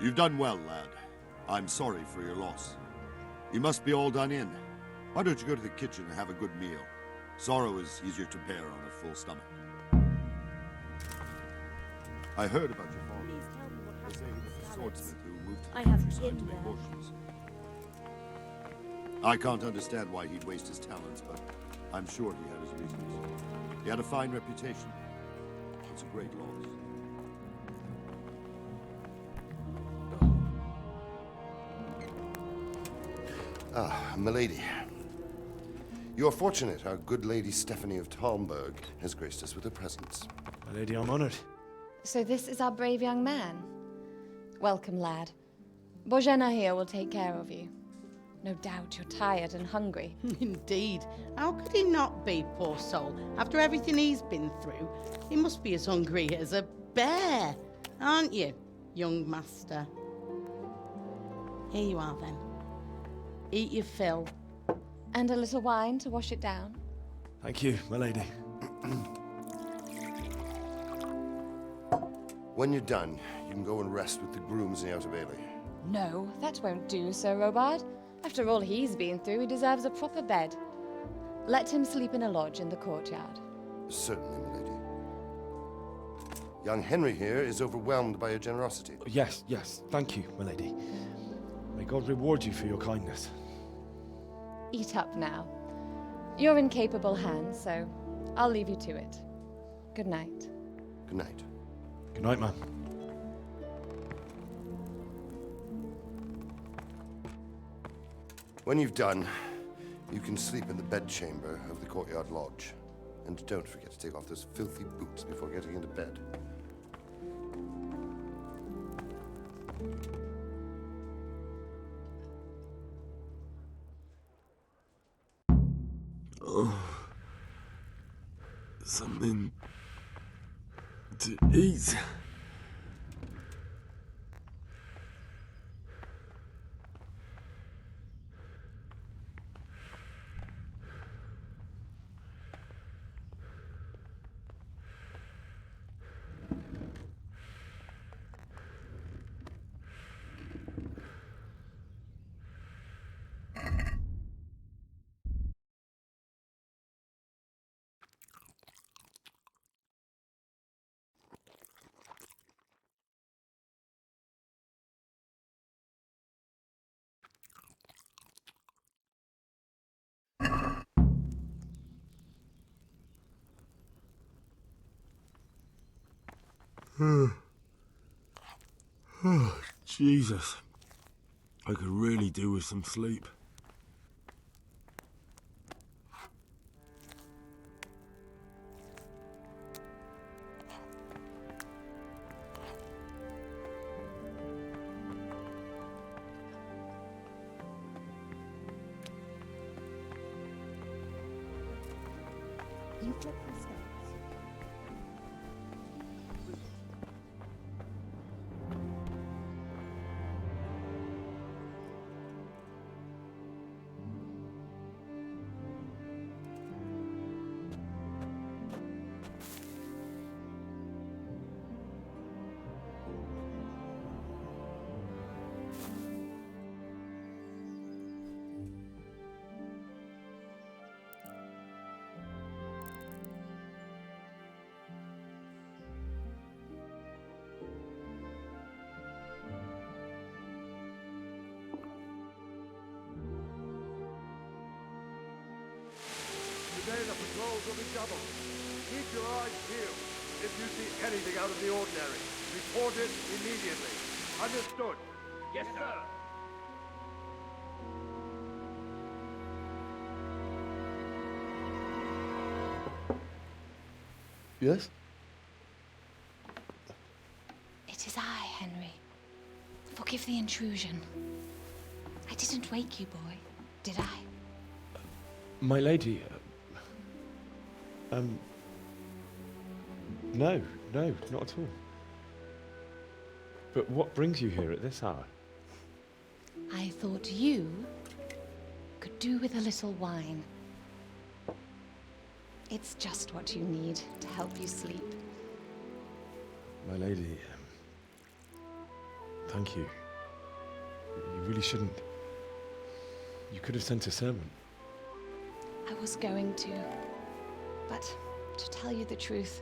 You've done well, lad. I'm sorry for your loss. You must be all done in. Why don't you go to the kitchen and have a good meal? Sorrow is easier to bear on a full stomach. I heard about your father. Please tell me what They say happened he to was a the swordsmith who moved to the I have countryside to been make there. potions. I can't understand why he'd waste his talents, but I'm sure he had his reasons. He had a fine reputation. It's a great loss. Ah, milady. You're fortunate our good lady Stephanie of Talmberg has graced us with her presence. My lady, I'm honored. So this is our brave young man. Welcome, lad. Bojena here will take care of you. No doubt you're tired and hungry. Indeed. How could he not be, poor soul? After everything he's been through, he must be as hungry as a bear, aren't you, young master? Here you are, then. Eat your fill. And a little wine to wash it down. Thank you, my lady. When you're done, you can go and rest with the grooms in the Outer Bailey. No, that won't do, Sir Robard. After all he's been through, he deserves a proper bed. Let him sleep in a lodge in the courtyard. Certainly, milady. Young Henry here is overwhelmed by your generosity. Yes, yes, thank you, my lady. May God reward you for your kindness. Eat up now. You're in capable hands, so I'll leave you to it. Good night. Good night. Good night, man. When you've done, you can sleep in the bedchamber of the courtyard lodge. And don't forget to take off those filthy boots before getting into bed. Something to eat. Oh, Jesus. I could really do with some sleep. You took the steps. Today the patrols will be doubled. Keep your eyes peeled. If you see anything out of the ordinary, report it immediately. Understood? Yes, sir. Yes? It is I, Henry. Forgive the intrusion. I didn't wake you, boy, did I? My lady, no, not at all. But what brings you here at this hour? I thought you could do with a little wine. It's just what you need to help you sleep. My lady, Thank you. You really shouldn't. You could have sent a servant. I was going to. But to tell you the truth,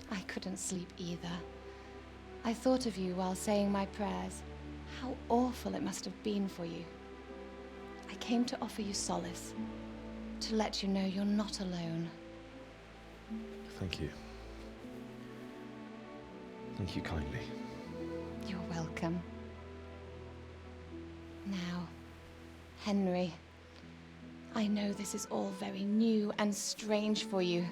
I couldn't sleep either. I thought of you while saying my prayers. How awful it must have been for you. I came to offer you solace, to let you know you're not alone. Thank you. Thank you kindly. You're welcome. Now, Henry, I know this is all very new and strange for you,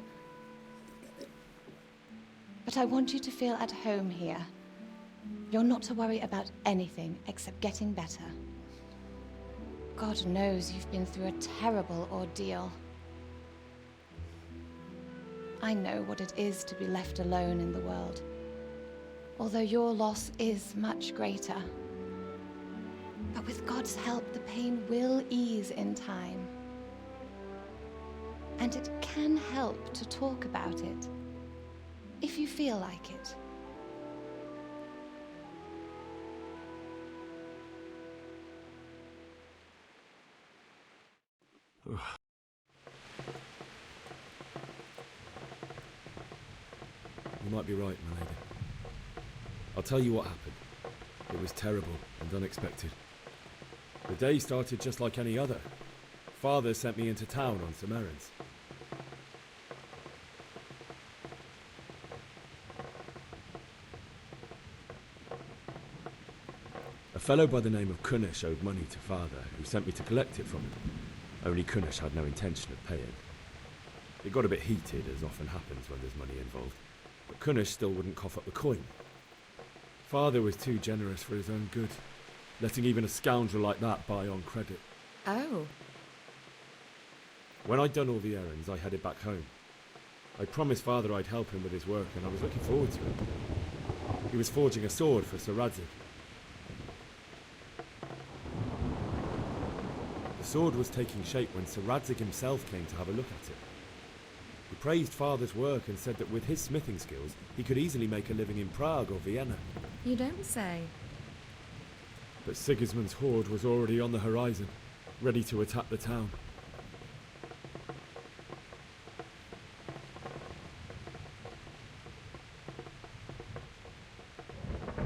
but I want you to feel at home here. You're not to worry about anything except getting better. God knows you've been through a terrible ordeal. I know what it is to be left alone in the world, although your loss is much greater. But with God's help, the pain will ease in time. And it can help to talk about it, if you feel like it. You might be right, my lady. I'll tell you what happened. It was terrible and unexpected. The day started just like any other. Father sent me into town on some errands. A fellow by the name of Kunish owed money to Father, who sent me to collect it from him. Only Kunish had no intention of paying. It got a bit heated, as often happens when there's money involved, but Kunish still wouldn't cough up the coin. Father was too generous for his own good, letting even a scoundrel like that buy on credit. Oh. When I'd done all the errands, I headed back home. I promised Father I'd help him with his work, and I was looking forward to it. He was forging a sword for Sir Radzik. The sword was taking shape when Sir Radzik himself came to have a look at it. He praised Father's work and said that with his smithing skills, he could easily make a living in Prague or Vienna. You don't say. But Sigismund's horde was already on the horizon, ready to attack the town.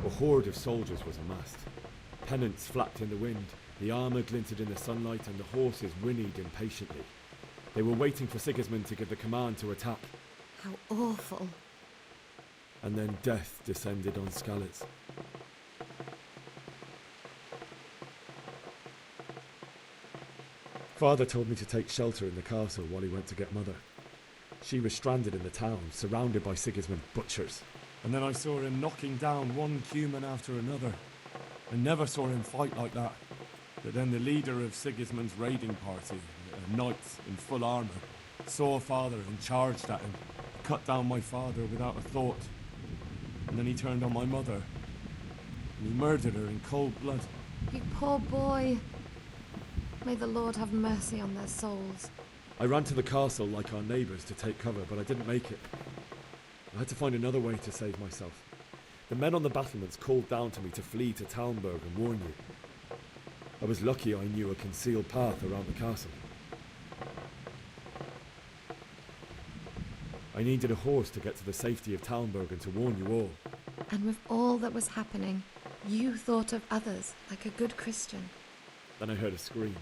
A horde of soldiers was amassed. Pennants flapped in the wind, the armour glinted in the sunlight, and the horses whinnied impatiently. They were waiting for Sigismund to give the command to attack. How awful. And then death descended on Skalitz. Father told me to take shelter in the castle while he went to get Mother. She was stranded in the town, surrounded by Sigismund butchers. And then I saw him knocking down one Cuman after another. I never saw him fight like that. But then the leader of Sigismund's raiding party, a knight in full armour, saw Father and charged at him, cut down my father without a thought. And then he turned on my mother, and he murdered her in cold blood. You poor boy. May the Lord have mercy on their souls. I ran to the castle like our neighbours to take cover, but I didn't make it. I had to find another way to save myself. The men on the battlements called down to me to flee to Talmberg and warn you. I was lucky I knew a concealed path around the castle. I needed a horse to get to the safety of Talmberg and to warn you all. And with all that was happening, you thought of others like a good Christian. Then I heard a scream.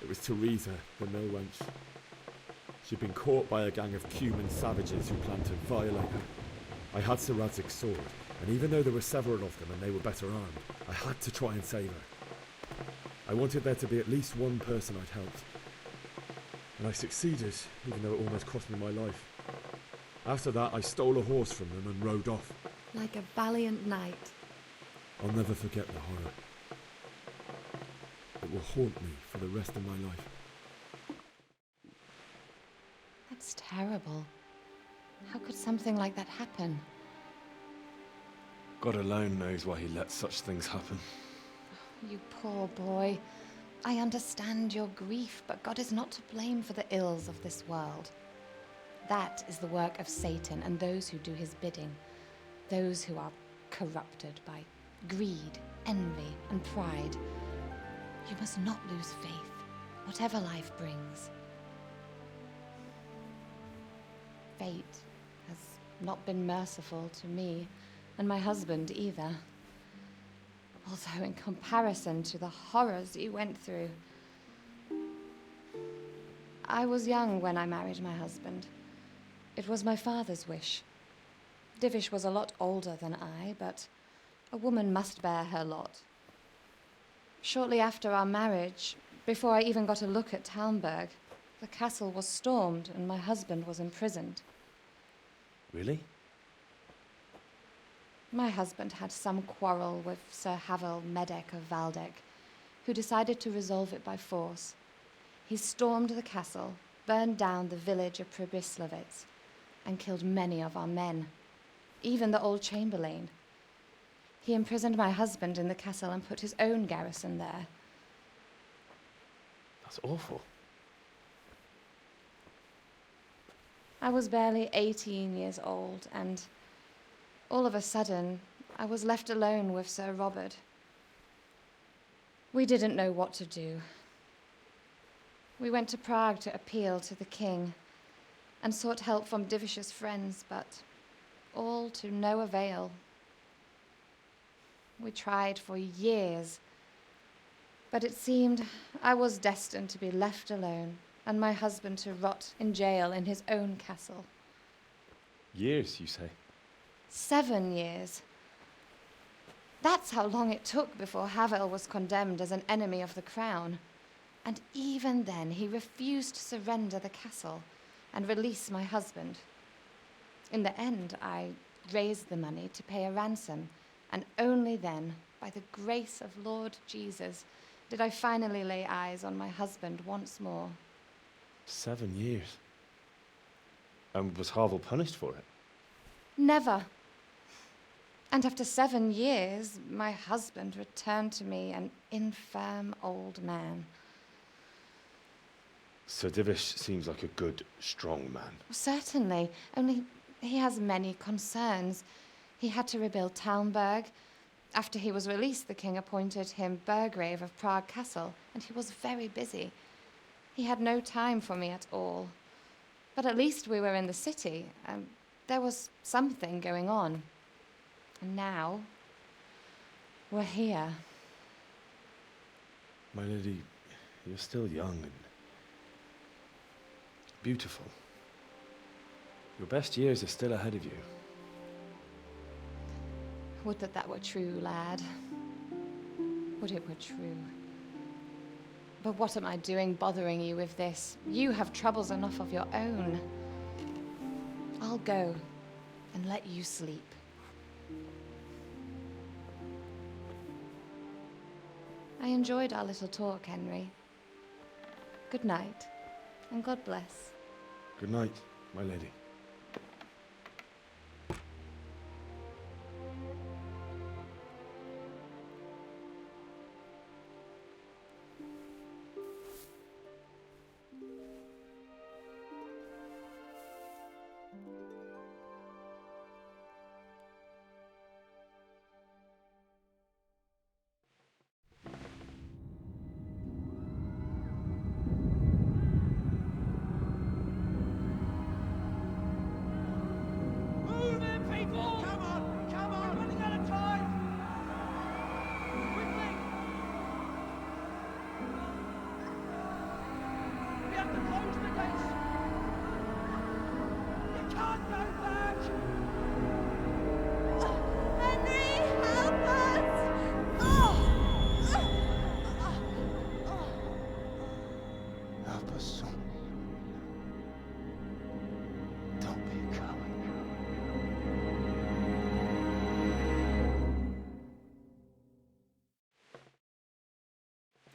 It was Teresa, the mill wench. She'd been caught by a gang of Cuman savages who planned to violate her. I had Sir Radzik's sword, and even though there were several of them and they were better armed, I had to try and save her. I wanted there to be at least one person I'd helped. And I succeeded, even though it almost cost me my life. After that, I stole a horse from them and rode off. Like a valiant knight. I'll never forget the horror. It will haunt me for the rest of my life. That's terrible. How could something like that happen? God alone knows why he lets such things happen. You poor boy. I understand your grief, but God is not to blame for the ills of this world. That is the work of Satan and those who do his bidding, those who are corrupted by greed, envy, and pride. You must not lose faith, whatever life brings. Fate has not been merciful to me, and my husband either. Although in comparison to the horrors he went through. I was young when I married my husband. It was my father's wish. Divish was a lot older than I, but a woman must bear her lot. Shortly after our marriage, before I even got a look at Talmberg, the castle was stormed and my husband was imprisoned. Really? My husband had some quarrel with Sir Havel Medek of Valdek, who decided to resolve it by force. He stormed the castle, burned down the village of Pribyslavitz, and killed many of our men, even the old chamberlain. He imprisoned my husband in the castle and put his own garrison there. That's awful. I was barely 18 years old, and all of a sudden, I was left alone with Sir Robert. We didn't know what to do. We went to Prague to appeal to the king and sought help from Divish's friends, but all to no avail. We tried for years, but it seemed I was destined to be left alone and my husband to rot in jail in his own castle. Years, you say? 7 years. That's how long it took before Havel was condemned as an enemy of the crown. And even then, he refused to surrender the castle and release my husband. In the end, I raised the money to pay a ransom, and only then, by the grace of Lord Jesus, did I finally lay eyes on my husband once more. 7 years? And was Havel punished for it? Never. And after 7 years, my husband returned to me an infirm old man. Sir Divish seems like a good, strong man. Certainly, only he has many concerns. He had to rebuild Talmberg. After he was released, the king appointed him Burgrave of Prague Castle, and he was very busy. He had no time for me at all. But at least we were in the city, and there was something going on. And now, we're here. My lady, you're still young and beautiful. Your best years are still ahead of you. Would that that were true, lad. Would it were true. But what am I doing bothering you with this? You have troubles enough of your own. I'll go and let you sleep. I enjoyed our little talk, Henry. Good night, and God bless. Good night, my lady.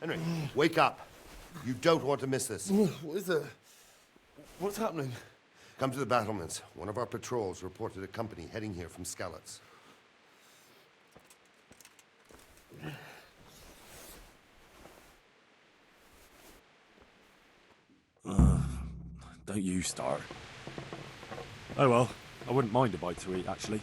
Henry, wake up. You don't want to miss this. What is it? What's happening? Come to the battlements. One of our patrols reported a company heading here from Skalitz. Don't you start. Oh well, I wouldn't mind a bite to eat, actually.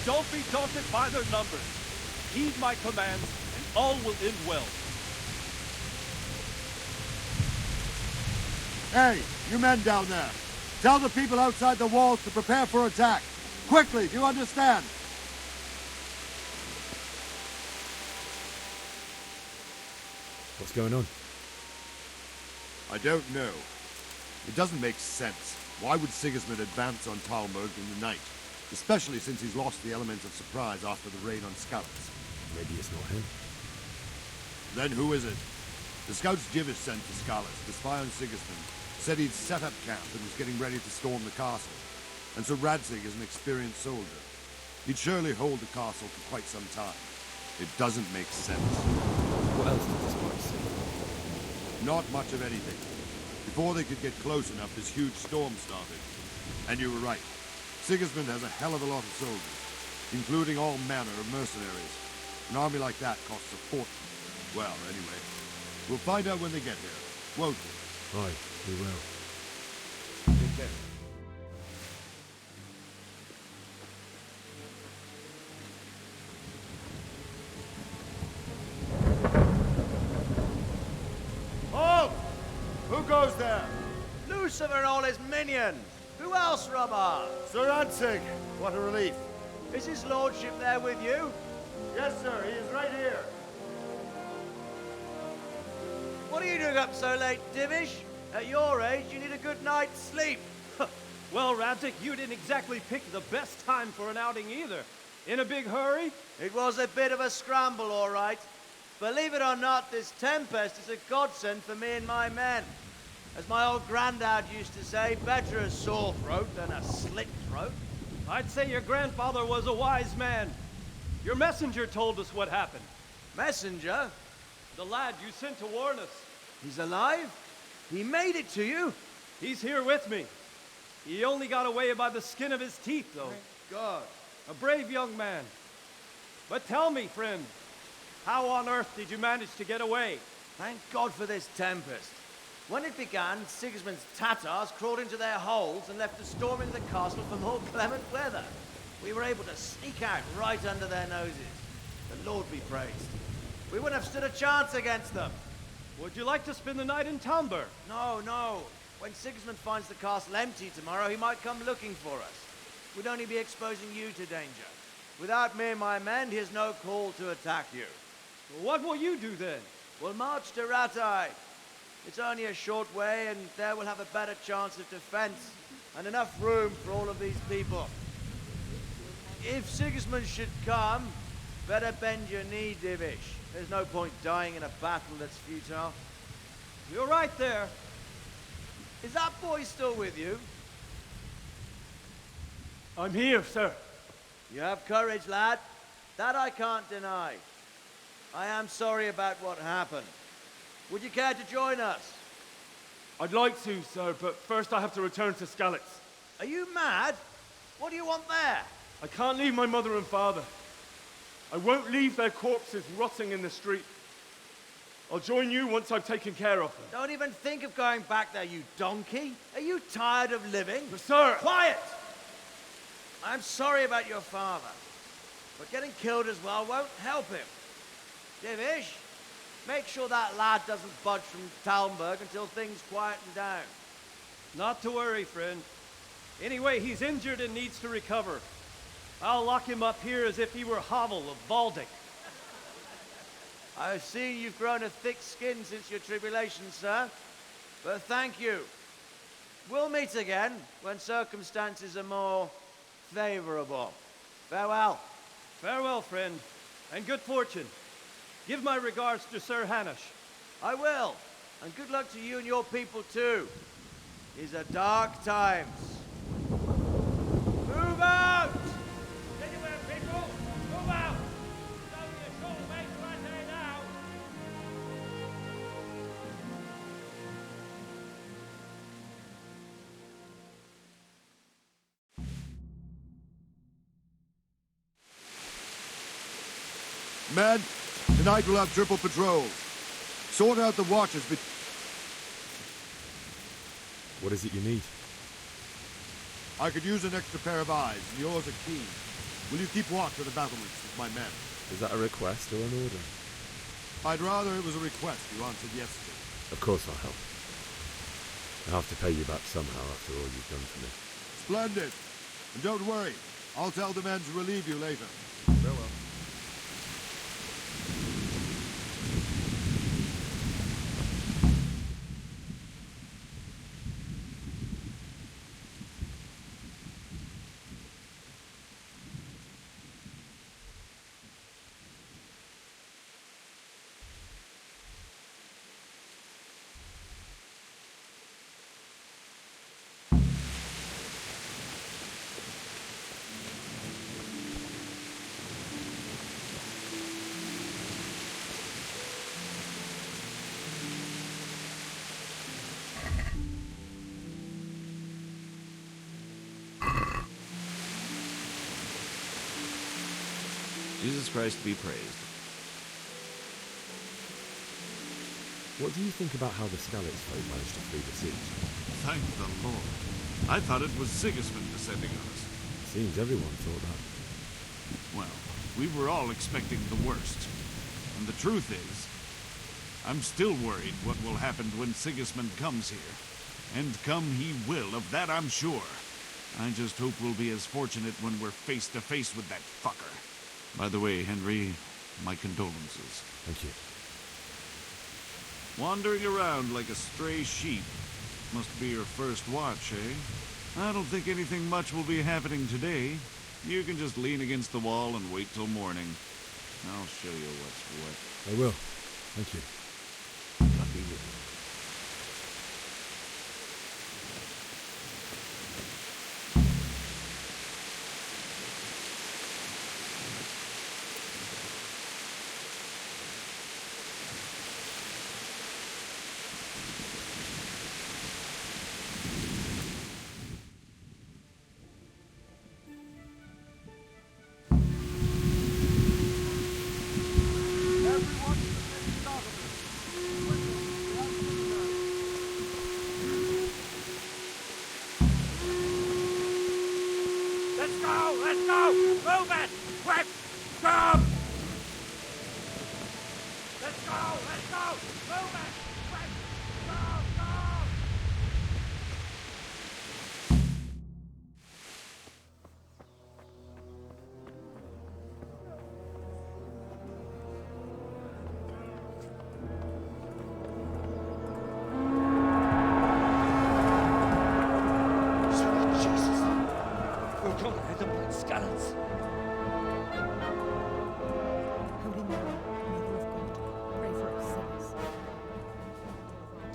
Don't be daunted by their numbers. Heed my commands, and all will end well. Hey, you men down there. Tell the people outside the walls to prepare for attack. Quickly, do you understand? What's going on? I don't know. It doesn't make sense. Why would Sigismund advance on Talmberg in the night? Especially since he's lost the element of surprise after the raid on Skalitz. Maybe it's not him. Then who is it? The scouts Jivish sent to Skalitz to spy on Sigismund said he'd set up camp and was getting ready to storm the castle. And so Radzig is an experienced soldier. He'd surely hold the castle for quite some time. It doesn't make sense. What else did the spies say? Not much of anything. Before they could get close enough, this huge storm started. And you were right. Sigismund has a hell of a lot of soldiers, including all manner of mercenaries. An army like that costs a fortune. Well, anyway, we'll find out when they get here, won't we? Aye, we will. Take care. Halt! Who goes there? Lucifer and all his minions. Who else, Robert? Sir Ansig. What a relief. Is his lordship there with you? Yes, sir. He is right here. What are you doing up so late, Divish? At your age, you need a good night's sleep. Well, Radzig, you didn't exactly pick the best time for an outing either. In a big hurry? It was a bit of a scramble, all right. Believe it or not, this tempest is a godsend for me and my men. As my old granddad used to say, better a sore throat than a slit throat. I'd say your grandfather was a wise man. Your messenger told us what happened. Messenger? The lad you sent to warn us. He's alive? He made it to you? He's here with me. He only got away by the skin of his teeth, though. Thank God. A brave young man. But tell me, friend, how on earth did you manage to get away? Thank God for this tempest. When it began, Sigismund's Tatars crawled into their holes and left us storming the castle for more clement weather. We were able to sneak out right under their noses. The Lord be praised. We wouldn't have stood a chance against them. Would you like to spend the night in Talmberg? No, no. When Sigismund finds the castle empty tomorrow, he might come looking for us. We'd only be exposing you to danger. Without me and my men, he has no call to attack you. What will you do then? We'll march to Ratai. It's only a short way, and there we'll have a better chance of defense and enough room for all of these people. If Sigismund should come, better bend your knee, Divish. There's no point dying in a battle that's futile. You're right there. Is that boy still with you? I'm here, sir. You have courage, lad. That I can't deny. I am sorry about what happened. Would you care to join us? I'd like to, sir, but first I have to return to Skalitz. Are you mad? What do you want there? I can't leave my mother and father. I won't leave their corpses rotting in the street. I'll join you once I've taken care of them. Don't even think of going back there, you donkey. Are you tired of living? But sir! Quiet! I'm sorry about your father, but getting killed as well won't help him. Divish, make sure that lad doesn't budge from Talmberg until things quieten down. Not to worry, friend. Anyway, he's injured and needs to recover. I'll lock him up here as if he were Havel of Baldic. I've seen you've grown a thick skin since your tribulation, sir. But thank you. We'll meet again when circumstances are more favorable. Farewell. Farewell, friend, and good fortune. Give my regards to Sir Hanush. I will. And good luck to you and your people, too. These are dark times. Move out! Anywhere, people! Move out! It's only a short way to Ratai now! Men, tonight we'll have triple patrols. Sort out the watches, but... What is it you need? I could use an extra pair of eyes, and yours are keen. Will you keep watch of the battlements with my men? Is that a request or an order? I'd rather it was a request you answered yes to. Of course I'll help. I have to pay you back somehow after all you've done for me. Splendid. And don't worry, I'll tell the men to relieve you later. Farewell. Jesus Christ be praised. What do you think about how the Skalitz folk managed to flee the siege? Thank the Lord. I thought it was Sigismund descending on us. Seems everyone thought that. Well, we were all expecting the worst. And the truth is, I'm still worried what will happen when Sigismund comes here. And come he will, of that I'm sure. I just hope we'll be as fortunate when we're face to face with that fucker. By the way, Henry, my condolences. Thank you. Wandering around like a stray sheep. Must be your first watch, eh? I don't think anything much will be happening today. You can just lean against the wall and wait till morning. I'll show you what's what. I will. Thank you. God be with you.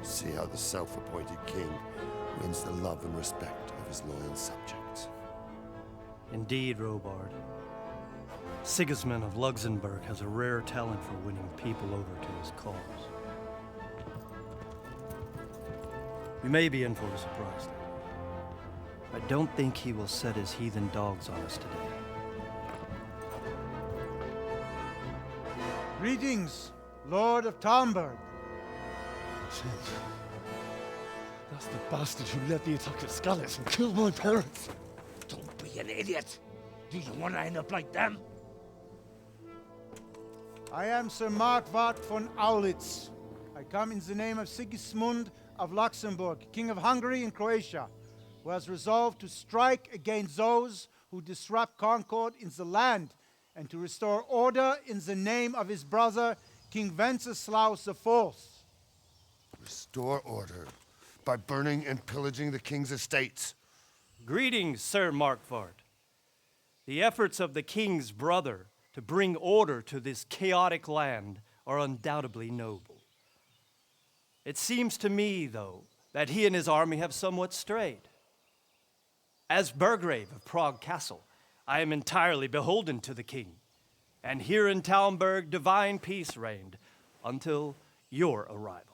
See how the self-appointed king wins the love and respect of his loyal subjects. Indeed, Robard. Sigismund of Luxembourg has a rare talent for winning people over to his cause. We may be in for a surprise, though. I don't think he will set his heathen dogs on us today. Greetings, Lord of Talmberg. That's the bastard who led the attack at Skalitz and killed my parents. Don't be an idiot. Do you want to end up like them? I am Sir Markwart von Aulitz. I come in the name of Sigismund of Luxembourg, King of Hungary and Croatia, who has resolved to strike against those who disrupt concord in the land and to restore order in the name of his brother, King Wenceslaus IV. Restore order by burning and pillaging the king's estates. Greetings, Sir Markwart. The efforts of the king's brother to bring order to this chaotic land are undoubtedly noble. It seems to me, though, that he and his army have somewhat strayed. As Burgrave of Prague Castle, I am entirely beholden to the king, and here in Talmberg divine peace reigned until your arrival.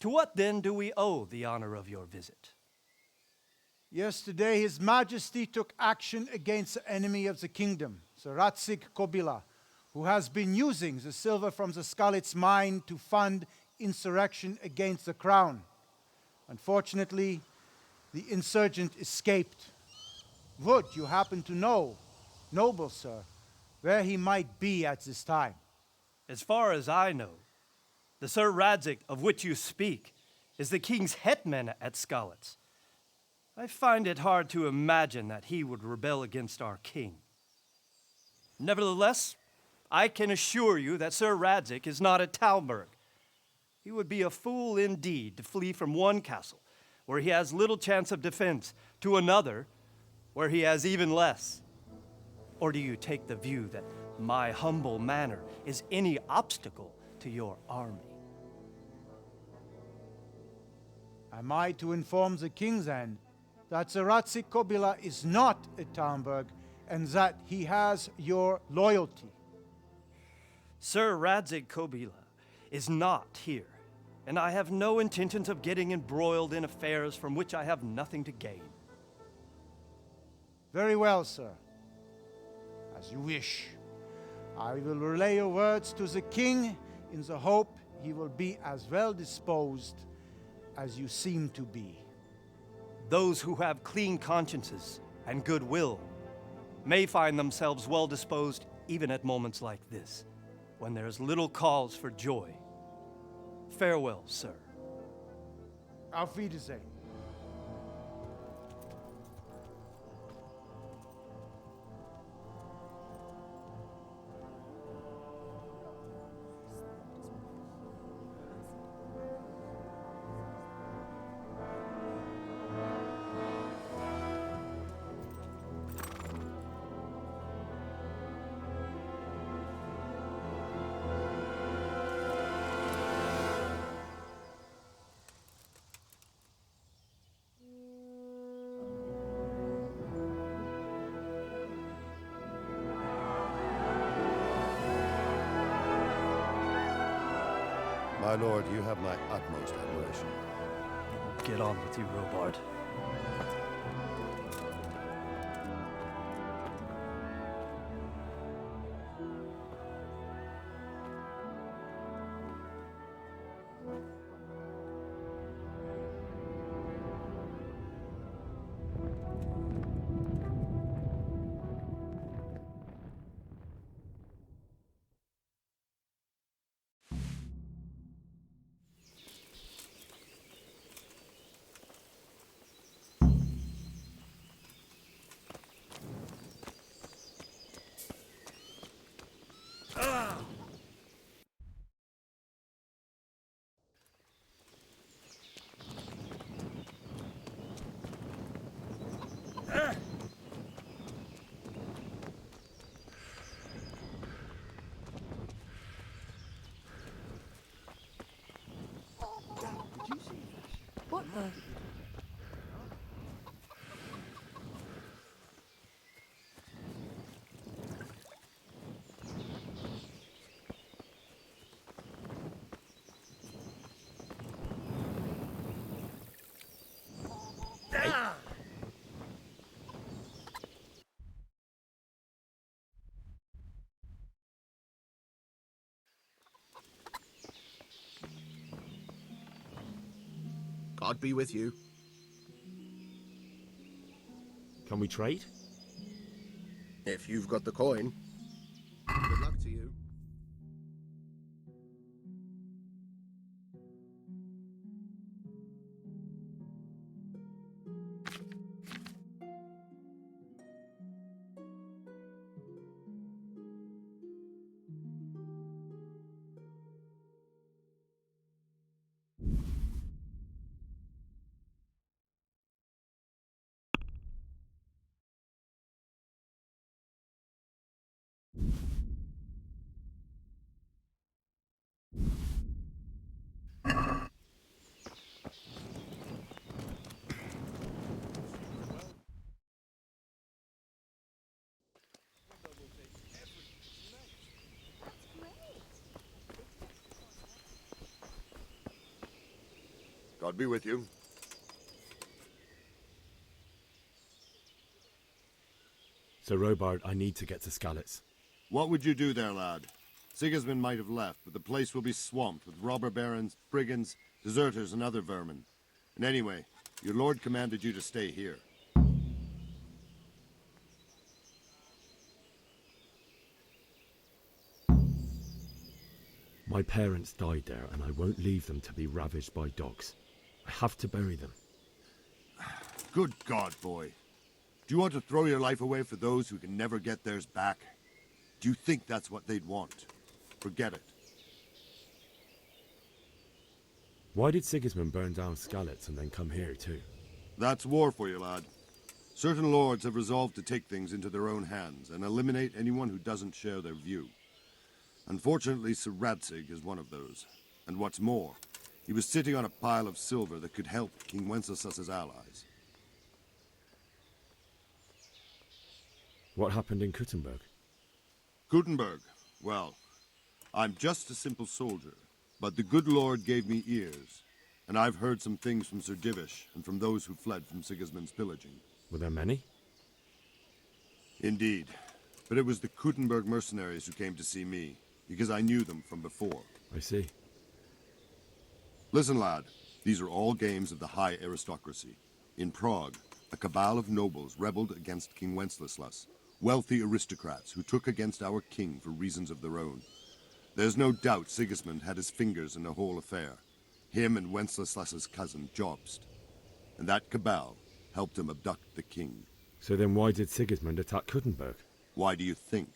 To what then do we owe the honor of your visit? Yesterday, His Majesty took action against the enemy of the kingdom, Sir Ratsig Kobila, who has been using the silver from the Skalitz mine to fund insurrection against the crown. Unfortunately, the insurgent escaped. Would you happen to know Noble, sir, where he might be at this time. As far as I know, the Sir Radzik of which you speak is the king's hetman at Skalitz. I find it hard to imagine that he would rebel against our king. Nevertheless, I can assure you that Sir Radzik is not at Talmberg. He would be a fool indeed to flee from one castle, where he has little chance of defense, to another, where he has even less. Or do you take the view that my humble manner is any obstacle to your army? Am I to inform the king then that Sir Radzik Kobila is not at Talmberg and that he has your loyalty? Sir Radzik Kobila is not here, and I have no intentions of getting embroiled in affairs from which I have nothing to gain. Very well, sir. As you wish. I will relay your words to the king in the hope he will be as well disposed as you seem to be. Those who have clean consciences and goodwill may find themselves well disposed even at moments like this, when there is little cause for joy. Farewell, sir. Auf Wiedersehen. My lord, you have my utmost admiration. Get on with you, Robard. What the? God be with you. Can we trade? If you've got the coin. Good luck to you. God be with you. Sir Robard, I need to get to Skalitz. What would you do there, lad? Sigismund might have left, but the place will be swamped with robber barons, brigands, deserters, and other vermin. And anyway, your lord commanded you to stay here. My parents died there, and I won't leave them to be ravaged by dogs. I have to bury them. Good God, boy. Do you want to throw your life away for those who can never get theirs back? Do you think that's what they'd want? Forget it. Why did Sigismund burn down Skalitz and then come here too? That's war for you, lad. Certain lords have resolved to take things into their own hands and eliminate anyone who doesn't share their view. Unfortunately, Sir Radzig is one of those. And what's more, he was sitting on a pile of silver that could help King Wenceslas's allies. What happened in Kuttenberg? Kuttenberg? Well, I'm just a simple soldier, but the good Lord gave me ears, and I've heard some things from Sir Divish and from those who fled from Sigismund's pillaging. Were there many? Indeed, but it was the Kuttenberg mercenaries who came to see me, because I knew them from before. I see. Listen, lad, these are all games of the high aristocracy. In Prague, a cabal of nobles rebelled against King Wenceslas, wealthy aristocrats who took against our king for reasons of their own. There's no doubt Sigismund had his fingers in the whole affair. Him and Wenceslas's cousin, Jobst. And that cabal helped him abduct the king. So then why did Sigismund attack Kuttenberg? Why do you think?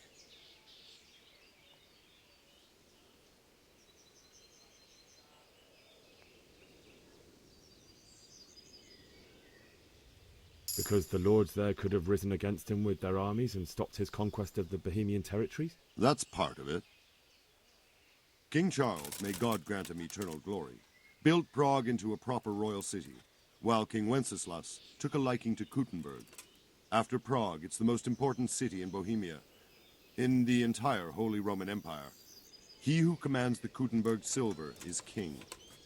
Because the lords there could have risen against him with their armies and stopped his conquest of the Bohemian territories? That's part of it. King Charles, may God grant him eternal glory, built Prague into a proper royal city, while King Wenceslas took a liking to Kuttenberg. After Prague, it's the most important city in Bohemia, in the entire Holy Roman Empire. He who commands the Kuttenberg silver is king.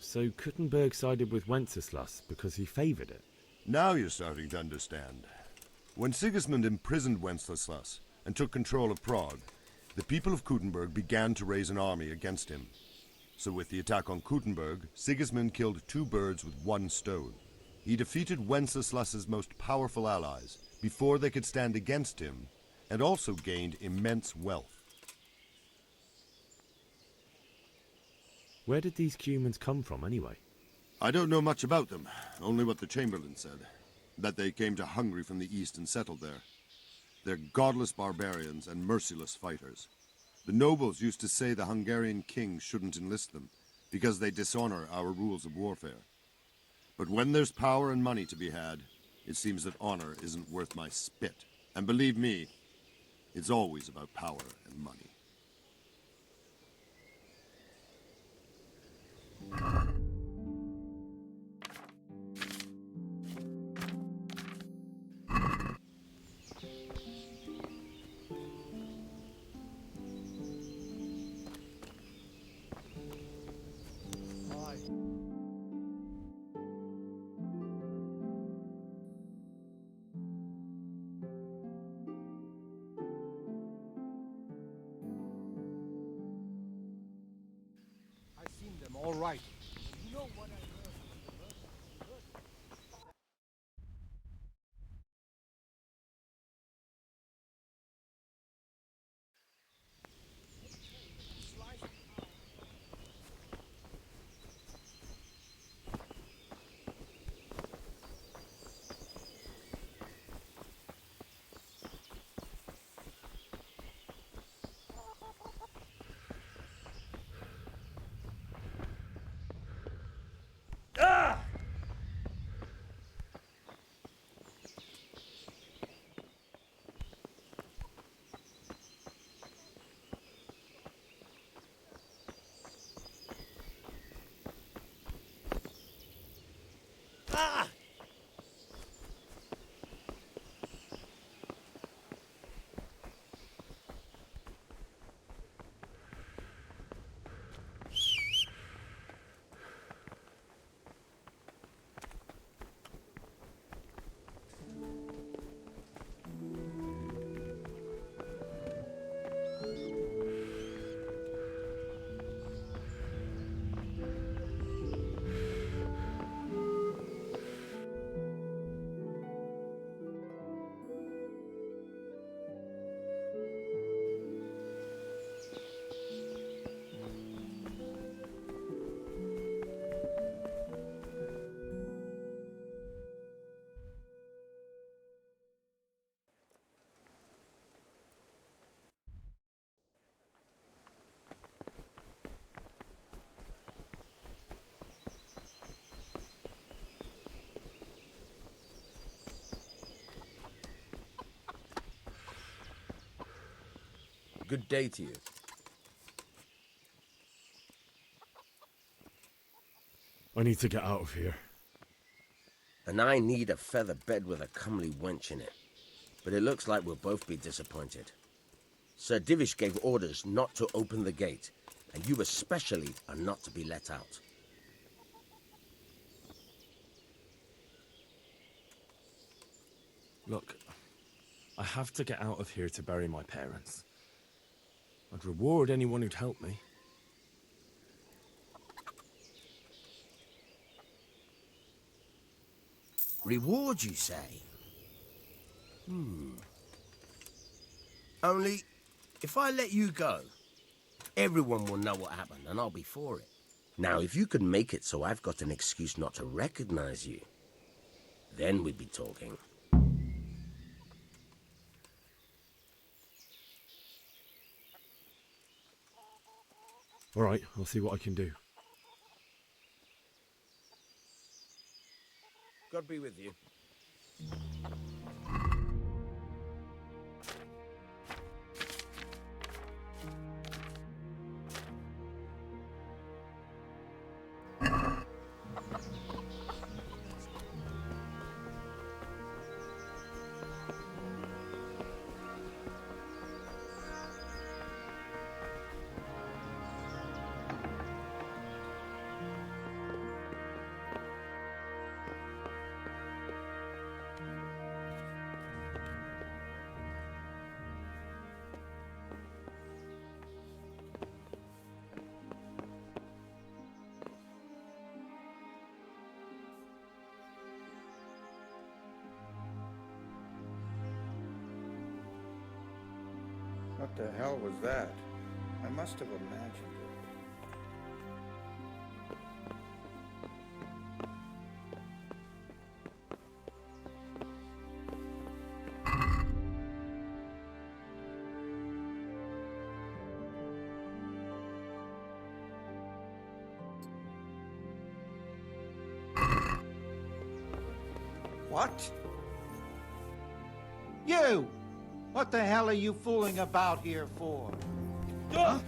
So Kuttenberg sided with Wenceslas because he favoured it? Now you're starting to understand. When Sigismund imprisoned Wenceslas and took control of Prague, the people of Kuttenberg began to raise an army against him. So with the attack on Kuttenberg, Sigismund killed two birds with one stone. He defeated Wenceslas's most powerful allies before they could stand against him, and also gained immense wealth. Where did these Cumans come from anyway? I don't know much about them, only what the Chamberlain said, that they came to Hungary from the east and settled there. They're godless barbarians and merciless fighters. The nobles used to say the Hungarian king shouldn't enlist them, because they dishonor our rules of warfare. But when there's power and money to be had, it seems that honor isn't worth my spit. And believe me, it's always about power and money. All right. You know what I heard from the Good day to you. I need to get out of here. And I need a feather bed with a comely wench in it. But it looks like we'll both be disappointed. Sir Divish gave orders not to open the gate, and you especially are not to be let out. Look, I have to get out of here to bury my parents. I'd reward anyone who'd help me. Reward, you say? Only, if I let you go, everyone will know what happened, and I'll be for it. Now, if you could make it so I've got an excuse not to recognize you, then we'd be talking. All right, I'll see what I can do. God be with you. What the hell was that? I must have imagined it. What? You! What the hell are you fooling about here for? Huh?